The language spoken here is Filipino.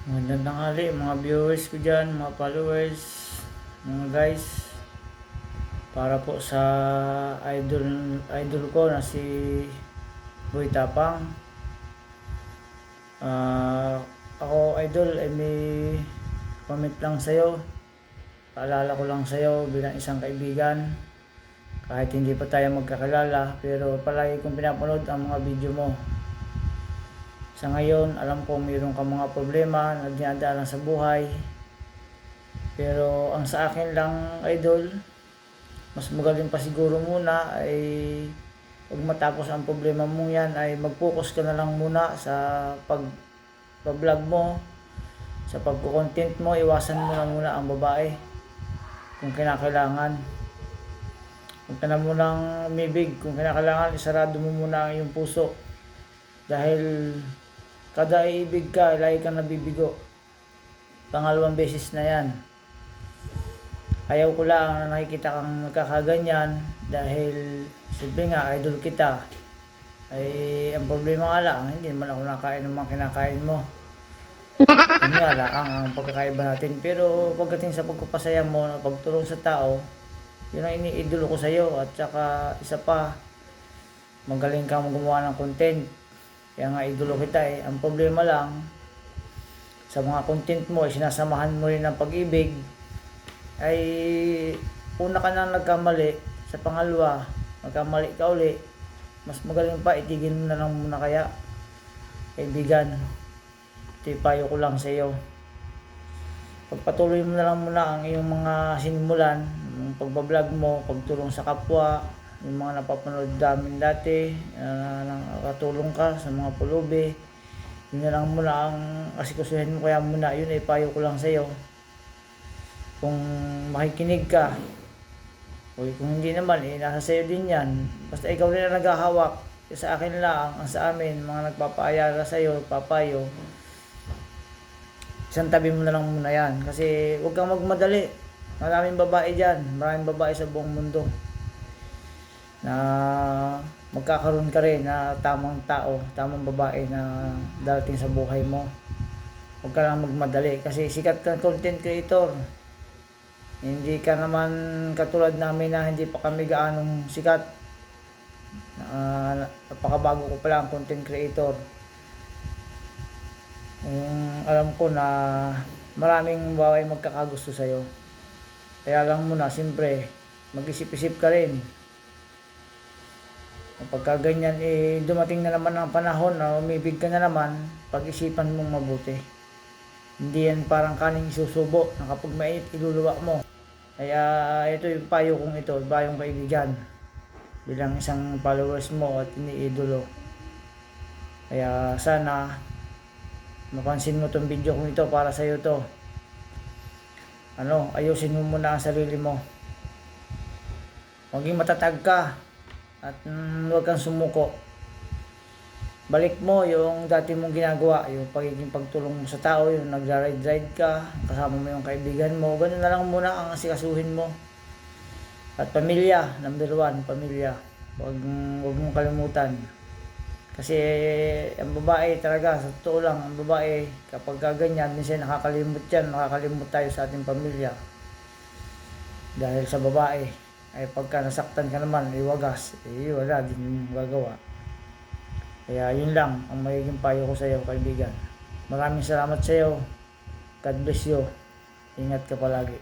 Magandang tanghali mga viewers ko dyan, mga followers, mga guys. Para po sa idol ko na si Boy Tapang. Ako idol ay may comment lang sa'yo. Paalala ko lang sa'yo bilang isang kaibigan. Kahit hindi pa tayo magkakilala, pero palagi kong pinapanood ang mga video mo. Sa ngayon, alam ko mayroon ka mga problema na dinadaanan sa buhay. Pero ang sa akin lang, idol, mas magaling pa siguro muna ay pag matapos ang problema mo yan ay mag-focus ka na lang muna sa pag-vlog mo, sa pagko-content mo. Iwasan mo na muna ang babae kung kinakailangan. Huwag ka na munang umibig. Kung kinakailangan, isarado mo muna ang iyong puso. Dahil kada iibig ka, lagi kang nabibigo. Pangalawang beses na yan. Ayaw ko lang na nakikita kang nagkakaganyan dahil siyempre nga idol kita. Ay ang problema nga lang, hindi naman ako nakain ng mga kinakain mo. Yun nga lang ang pagkakaiba natin. Pero pagdating sa pagpapasaya mo, pagtulong sa tao, yun ang iniidolo ko sa iyo. At saka isa pa, magaling kang gumawa ng content. Kaya nga idolo kita eh. Ang problema lang, sa mga content mo, sinasamahan mo rin ng pag-ibig, ay una ka na nagkamali, sa pangalawa, magkamali ka uli, mas magaling pa, itigil mo na lang muna kaya, kaibigan. Ito yung payo ko lang sa iyo. Pagpatuloy mo na lang muna ang iyong mga sinimulan, yung pagbablog mo, pagtulong sa kapwa, yung mga napapanood namin dati, nakatulong ka sa mga pulubi, yun na lang muna ang asikusuhin mo. Kaya muna, yun ay payo ko lang sa iyo. Kung makikinig ka, o kung hindi naman, nasa sayo din yan. Basta ikaw rin ang naghahawak. Sa akin lang, ang sa amin, mga nagpapaayala sa iyo, papayo, isang tabi mo na lang muna yan. Kasi huwag kang magmadali. Maraming babae dyan, maraming babae sa buong mundo na magkakaroon ka rin na tamang tao, tamang babae na darating sa buhay mo. Huwag ka lang magmadali kasi sikat ka content creator. Hindi ka naman katulad namin na hindi pa kami gaanong sikat. Napakabago ko pa lang content creator. Alam ko na maraming babae magkakagusto sa'yo. Kaya lang muna, siyempre, mag-isip-isip ka rin. Pagka ganyan, dumating na naman ang panahon na umibig ka na naman, pag-isipan mong mabuti. Hindi yan parang kaning isusubo na kapag mainit, iluluwa mo. Kaya ito yung payo kong ito, bayong kaibigan. Bilang isang followers mo at iniidolo. Kaya sana, mapansin mo tong video kong ito para sa'yo to. Ayusin mo muna ang sarili mo. Maging matatag ka. At huwag kang sumuko. Balik mo yung dati mong ginagawa, yung pagiging pagtulong mo sa tao, yung nagra-ride ka, kasama mo yung kaibigan mo. Ganun na lang muna ang asikasuhin mo. At pamilya, number 1, pamilya. Huwag mong kalimutan. Kasi ang babae talaga, sa totoo lang, ang babae, kapag ganyan, minsan nakakalimot tayo sa ating pamilya. Dahil sa babae, ay pagka nasaktan ka naman, iwagas, wala din yung gagawa. Kaya yun lang ang magiging payo ko sa iyo, kaibigan. Maraming salamat sa iyo. God bless you. Ingat ka palagi.